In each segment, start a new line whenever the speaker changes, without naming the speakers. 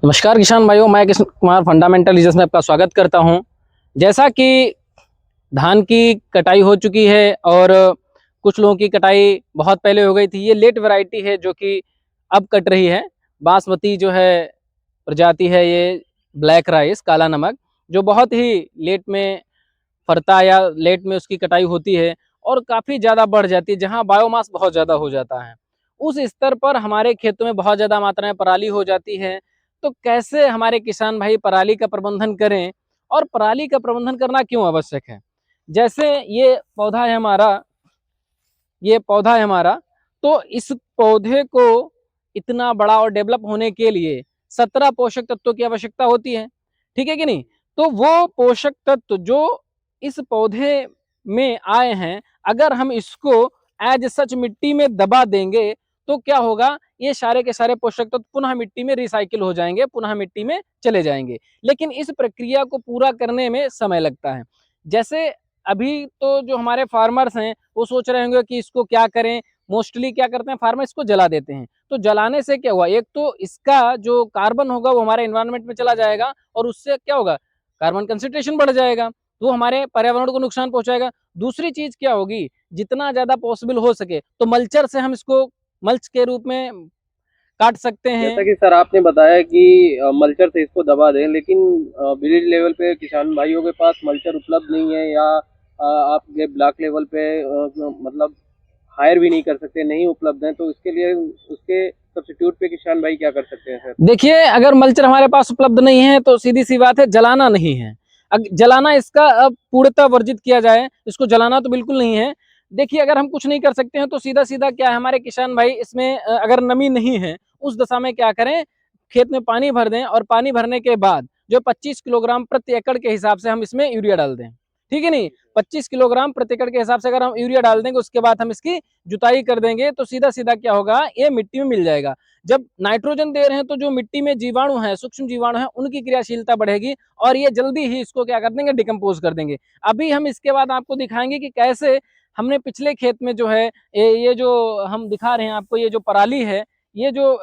नमस्कार किसान भाइयों, मैं कृष्ण कुमार फंडामेंटल रिसर्च में आपका स्वागत करता हूं। जैसा कि धान की कटाई हो चुकी है और कुछ लोगों की कटाई बहुत पहले हो गई थी। ये लेट वैरायटी है जो कि अब कट रही है। बासमती जो है प्रजाति है, ये ब्लैक राइस काला नमक, जो बहुत ही लेट में फरता या लेट में उसकी कटाई होती है और काफ़ी ज़्यादा बढ़ जाती है, जहाँ बायोमास बहुत ज़्यादा हो जाता है। उस स्तर पर हमारे खेतों में बहुत ज़्यादा मात्रा में पराली हो जाती है। तो कैसे हमारे किसान भाई पराली का प्रबंधन करें और पराली का प्रबंधन करना क्यों आवश्यक है? जैसे ये पौधा है हमारा, तो इस पौधे को इतना बड़ा और डेवलप होने के लिए 17 पोषक तत्वों की आवश्यकता होती है। ठीक है कि नहीं? तो वो पोषक तत्व जो इस पौधे में आए हैं, अगर हम इसको एज सच मिट्टी में दबा देंगे तो क्या होगा, ये सारे के सारे पोषक तत्व पुनः मिट्टी में रिसाइकिल हो जाएंगे, पुनः मिट्टी में चले जाएंगे। लेकिन इस प्रक्रिया को पूरा करने में समय लगता है। जैसे अभी तो जो हमारे फार्मर्स हैं वो सोच रहे होंगे कि इसको क्या करें। मोस्टली क्या करते हैं, फार्मर इसको जला देते हैं। तो जलाने से क्या हुआ, एक तो इसका जो कार्बन होगा वो हमारे एनवायरनमेंट में चला जाएगा और उससे क्या होगा, कार्बन कंसंट्रेशन बढ़ जाएगा, तो हमारे पर्यावरण को नुकसान पहुंचाएगा। दूसरी चीज क्या होगी, जितना ज्यादा पॉसिबल हो सके तो मल्चर से हम इसको मल्च के रूप में काट सकते
जैसा
हैं।
कि सर आपने बताया कि मल्चर से इसको दबा दें, लेकिन विलेज लेवल पे किसान भाइयों के पास मल्चर उपलब्ध नहीं है, या आप ये ब्लॉक लेवल पे मतलब हायर भी नहीं कर सकते, नहीं उपलब्ध है, तो इसके लिए उसके सब्स्टिट्यूट पे किसान भाई क्या कर सकते हैं सर?
देखिए, अगर मल्चर हमारे पास उपलब्ध नहीं है तो सीधी सी बात है, जलाना नहीं है। जलाना इसका अब पूर्णतः वर्जित किया जाए, इसको जलाना तो बिल्कुल नहीं है। देखिए, अगर हम कुछ नहीं कर सकते हैं तो सीधा सीधा क्या है, हमारे किसान भाई इसमें अगर नमी नहीं है उस दशा में क्या करें, खेत में पानी भर दें और पानी भरने के बाद जो 25 किलोग्राम प्रति एकड़ के हिसाब से हम इसमें यूरिया डाल दें। ठीक है नहीं, 25 किलोग्राम प्रति एकड़ के हिसाब से अगर हम यूरिया डाल देंगे, उसके बाद हम इसकी जुताई कर देंगे, तो सीधा सीधा क्या होगा, ये मिट्टी में मिल जाएगा। जब नाइट्रोजन दे रहे हैं तो जो मिट्टी में जीवाणु है, सूक्ष्म जीवाणु है, उनकी क्रियाशीलता बढ़ेगी और ये जल्दी ही इसको क्या कर देंगे, डिकम्पोज कर देंगे। अभी हम इसके बाद आपको दिखाएंगे कि कैसे हमने पिछले खेत में जो है ये जो हम दिखा रहे हैं आपको, ये जो पराली है, ये जो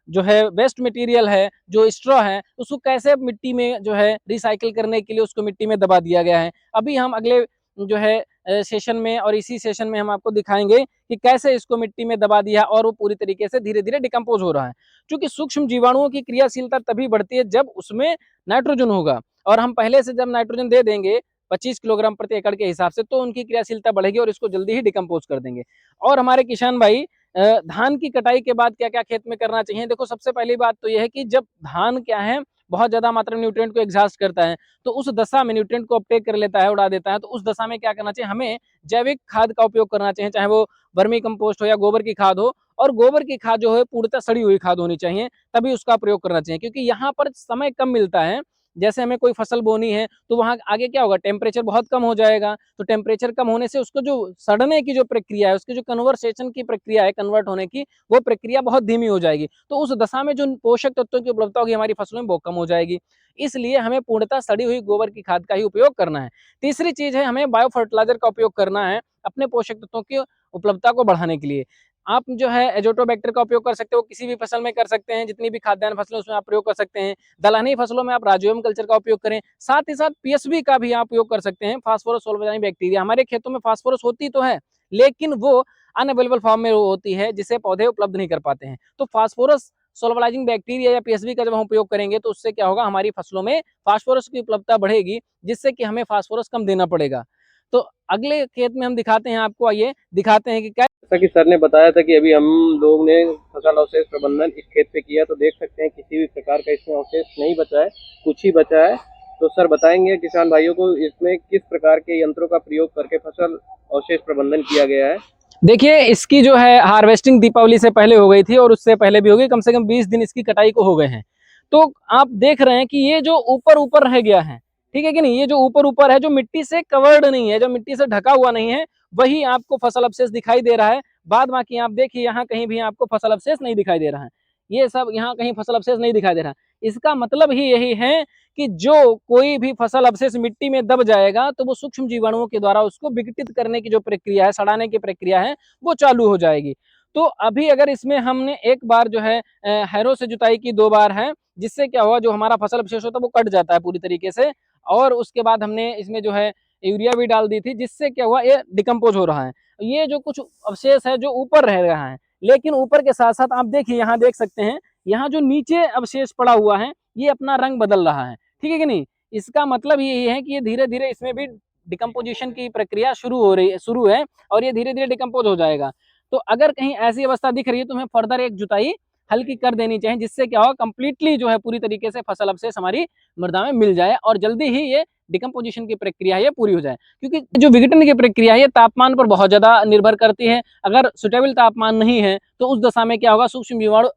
जो है वेस्ट मटेरियल है, जो स्ट्रॉ है, उसको कैसे मिट्टी में जो है रिसाइकिल करने के लिए उसको मिट्टी में दबा दिया गया है। अभी हम अगले जो है सेशन में और इसी सेशन में हम आपको दिखाएंगे कि कैसे इसको मिट्टी में दबा दिया और वो पूरी तरीके से धीरे धीरे डिकम्पोज हो रहा है। क्योंकि सूक्ष्म जीवाणुओं की क्रियाशीलता तभी बढ़ती है जब उसमें नाइट्रोजन होगा, और हम पहले से जब नाइट्रोजन दे देंगे 25 किलोग्राम प्रति एकड़ के हिसाब से, तो उनकी क्रियाशीलता बढ़ेगी और इसको जल्दी ही डिकम्पोज कर देंगे। और हमारे किसान भाई, धान की कटाई के बाद क्या क्या खेत में करना चाहिए। देखो, सबसे पहली बात तो यह है कि जब धान क्या है, बहुत ज्यादा मात्रा में न्यूट्रिएंट को एग्जॉस्ट करता है, तो उस दशा में न्यूट्रिएंट को अपटेक कर लेता है, उड़ा देता है, तो उस दशा में क्या करना चाहिए, हमें जैविक खाद का उपयोग करना चाहिए, चाहे वो वर्मी कंपोस्ट हो या गोबर की खाद हो। और गोबर की खाद जो है पूर्णतः सड़ी हुई खाद होनी चाहिए, तभी उसका प्रयोग करना चाहिए, क्योंकि यहाँ पर समय कम मिलता है। जैसे हमें कोई फसल बोनी है तो वहां आगे क्या होगा, टेम्परेचर बहुत कम हो जाएगा, तो टेम्परेचर कम होने से उसको जो सड़ने की जो प्रक्रिया है, उसकी जो कन्वर्सेशन की प्रक्रिया है, कन्वर्ट होने की, वो प्रक्रिया बहुत धीमी हो जाएगी। तो उस दशा में जो पोषक तत्वों की उपलब्धता होगी हमारी फसलों में वो कम हो जाएगी। इसलिए हमें पूर्णतः सड़ी हुई गोबर की खाद का ही उपयोग करना है। तीसरी चीज है, हमें बायो फर्टिलाइजर का उपयोग करना है अपने पोषक तत्वों की उपलब्धता को बढ़ाने के लिए। आप जो है एजोटोबैक्टर का उपयोग कर सकते हो, किसी भी फसल में कर सकते हैं, जितनी भी खाद्यान्न फसलें उसमें आप प्रयोग कर सकते हैं। दलहनी फसलों में आप राजोबियम कल्चर का उपयोग करें, साथ ही साथ पीएसबी का भी आप उपयोग कर सकते हैं, फास्फोरस सोल्वेजाइनिंग बैक्टीरिया। हमारे खेतों में फास्फोरस होती तो है, लेकिन वो अनअवेलेबल फॉर्म में होती है, जिसे पौधे उपलब्ध नहीं कर पाते हैं। तो फास्फोरस सोल्वलाइजिंग बैक्टीरिया या पीएसबी का जब हम उपयोग करेंगे तो उससे क्या होगा, हमारी फसलों में फास्फोरस की उपलब्धता बढ़ेगी, जिससे कि हमें फास्फोरस कम देना पड़ेगा। तो अगले खेत में हम दिखाते हैं आपको, आइए दिखाते हैं कि क्या।
जैसा कि सर ने बताया था कि अभी हम लोग ने फसल अवशेष प्रबंधन इस खेत पे किया, तो देख सकते हैं किसी भी प्रकार का इसमें अवशेष नहीं बचा है, कुछ ही बचा है। तो सर बताएंगे किसान भाइयों को इसमें किस प्रकार के यंत्रों का प्रयोग करके फसल अवशेष प्रबंधन किया गया है।
देखिए, इसकी जो है हार्वेस्टिंग दीपावली से पहले हो गई थी और उससे पहले भी हो गई, कम से कम 20 दिन इसकी कटाई को हो गए हैं। तो आप देख रहे हैं कि ये जो ऊपर ऊपर रह गया है, ठीक है कि नहीं, ये जो ऊपर ऊपर है, जो मिट्टी से कवर्ड नहीं है, जो मिट्टी से ढका हुआ नहीं है, वही आपको फसल अवशेष दिखाई दे रहा है। बाद बाकी आप देखिए, यहाँ कहीं भी आपको फसल अवशेष नहीं दिखाई दे रहा है, ये सब यहाँ कहीं फसल अवशेष नहीं दिखाई दे रहा है। इसका मतलब ही यही है कि जो कोई भी फसल अवशेष मिट्टी में दब जाएगा तो वो सूक्ष्म जीवाणुओं के द्वारा उसको विघटित करने की जो प्रक्रिया है, सड़ाने की प्रक्रिया है, वो चालू हो जाएगी। तो अभी अगर इसमें हमने एक बार जो है हैरो से जुताई की, 2 बार है, जिससे क्या हुआ, जो हमारा फसल अवशेष होता है वो कट जाता है पूरी तरीके से। और उसके बाद हमने इसमें जो है यूरिया भी डाल दी थी, जिससे क्या हुआ, ये डिकम्पोज हो रहा है। ये जो कुछ अवशेष है जो ऊपर रह रहा है, लेकिन ऊपर के साथ साथ आप देखिए, यहाँ देख सकते हैं, यहाँ जो नीचे अवशेष पड़ा हुआ है ये अपना रंग बदल रहा है, ठीक है कि नहीं। इसका मतलब ये है कि ये धीरे धीरे इसमें भी डिकम्पोजिशन की प्रक्रिया शुरू है और ये धीरे धीरे डिकम्पोज हो जाएगा। तो अगर कहीं ऐसी अवस्था दिख रही है तो हमें फर्दर एक जुताई हल्की कर देनी चाहिए, जिससे क्या होगा, कंप्लीटली जो है पूरी तरीके से फसल अवशेष हमारी मृदा में मिल जाए और जल्दी ही ये डिकम्पोजिशन की प्रक्रिया ये पूरी हो जाए। क्योंकि जो विघटन की प्रक्रिया है ये तापमान पर बहुत ज्यादा निर्भर करती है। अगर सुटेबल तापमान नहीं है तो उस दशा में क्या होगा, सूक्ष्म जीवाणु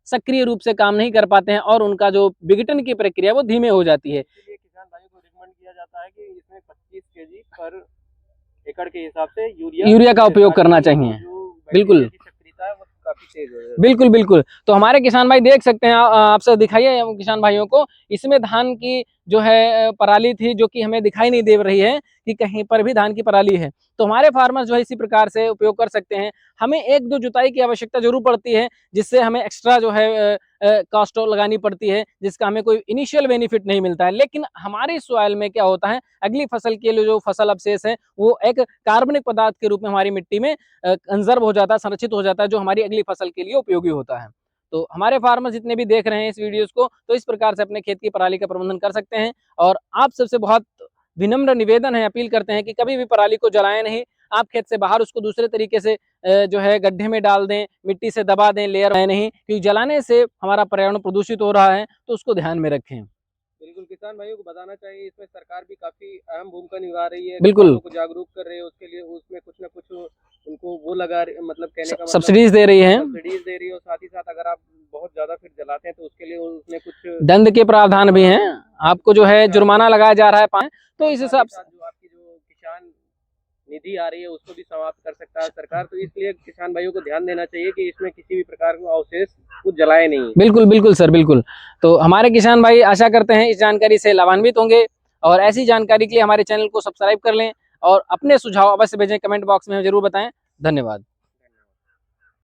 सक्रिय रूप से काम नहीं कर पाते हैं और उनका जो विघटन की प्रक्रिया वो धीमे हो जाती है।
इसलिए किसान भाइयों को रिकमेंड किया जाता है कि इसमें 25 केजी पर एकड़ के हिसाब से
यूरिया का उपयोग करना चाहिए। बिल्कुल
सक्रियता है वो काफी तेज हो जाए।
बिल्कुल बिल्कुल। तो हमारे किसान भाई देख सकते हैं, आपसे दिखाइए किसान भाइयों को, इसमें धान की जो है पराली थी, जो कि हमें दिखाई नहीं दे रही है कि कहीं पर भी धान की पराली है। तो हमारे फार्मर्स जो है इसी प्रकार से उपयोग कर सकते हैं। हमें 1-2 जुताई की आवश्यकता जरूर पड़ती है, जिससे हमें एक्स्ट्रा जो है कॉस्ट लगानी पड़ती है, जिसका हमें कोई इनिशियल बेनिफिट नहीं मिलता है। लेकिन हमारी सॉइल में क्या होता है, अगली फसल के लिए जो फसल अवशेष है वो एक कार्बनिक पदार्थ के रूप में हमारी मिट्टी में कंजर्व हो जाता है, संरक्षित हो जाता है, जो हमारी अगली फसल के लिए उपयोगी होता है। तो हमारे फार्मर जितने भी देख रहे हैं इस वीडियोस को, तो इस प्रकार से अपने खेत की पराली का प्रबंधन कर सकते हैं। और आप सबसे बहुत विनम्र निवेदन है, अपील करते हैं कि कभी भी पराली को जलाएं नहीं। आप खेत से बाहर उसको दूसरे तरीके से जो है गड्ढे में डाल दें, मिट्टी से दबा दें, लेयर नहीं, क्योंकि जलाने से हमारा पर्यावरण प्रदूषित हो रहा है, तो उसको ध्यान में रखें।
बिल्कुल, किसान भाइयों को बताना चाहिए, इसमें सरकार भी काफी अहम भूमिका निभा रही है,
बिल्कुल।
किसानों को जागरूक कर रही है, उसके लिए उसमें कुछ ना कुछ उनको वो लगा मतलब कहने का मतलब
सब्सिडीज दे रही है,
सब्सिडीज दे रही है। और साथ ही साथ अगर आप बहुत ज्यादा फिर जलाते हैं तो उसके लिए उसमें कुछ
दंड के प्रावधान भी हैं, आपको जो है जुर्माना लगाया जा रहा है। तो इस हिसाब से
जो आपकी जो किसान निधि आ रही है उसको भी समाप्त कर सकता है सरकार। तो इसलिए किसान भाइयों को ध्यान देना चाहिए कि इसमें किसी भी प्रकार का अवशेष कुछ जलाए नहीं।
बिल्कुल बिल्कुल सर, बिल्कुल। तो हमारे किसान भाई आशा करते हैं इस जानकारी से लाभान्वित होंगे, और ऐसी जानकारी के लिए हमारे चैनल को सब्सक्राइब कर लें और अपने सुझाव अवश्य भेजें, कमेंट बॉक्स में जरूर बताएं। धन्यवाद।